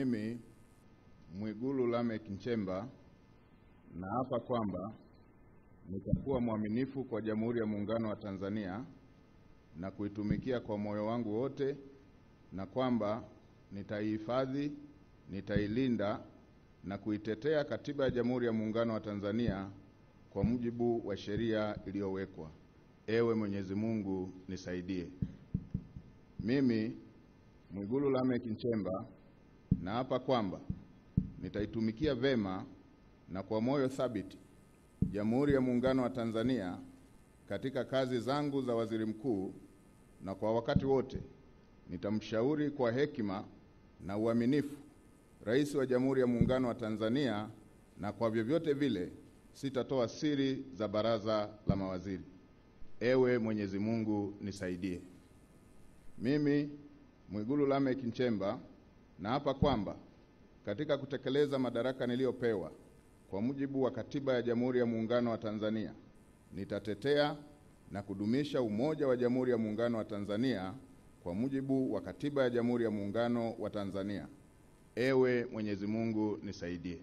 Mimi Mwigulu Lameck Nchemba naapa kwamba nitakuwa mwaminifu kwa Jamhuri ya Muungano wa Tanzania na kuitumikia kwa moyo wangu wote, na kwamba nitaihifadhi, nitailinda na kuitetea Katiba ya Jamhuri ya Muungano wa Tanzania kwa mujibu wa sheria iliyowekwa. Ewe Mwenyezi Mungu nisaidie. Mimi Mwigulu Lameck Nchemba naapa kwamba nitaitumikia vema na kwa moyo thabiti Jamhuri ya Muungano wa Tanzania katika kazi zangu za waziri mkuu, na kwa wakati wote nitamshauri kwa hekima na uaminifu Rais wa Jamhuri ya Muungano wa Tanzania, na kwa vyovyote vile sitatoa siri za baraza la mawaziri. Ewe Mwenyezi Mungu nisaidie. Mimi Mwigulu Lameck Nchemba naapa kwamba katika kutekeleza madaraka niliyopewa kwa mujibu wa Katiba ya Jamhuri ya Muungano wa Tanzania, nitatetea na kudumisha umoja wa Jamhuri ya Muungano wa Tanzania kwa mujibu wa Katiba ya Jamhuri ya Muungano wa Tanzania. Ewe Mwenyezi Mungu nisaidie.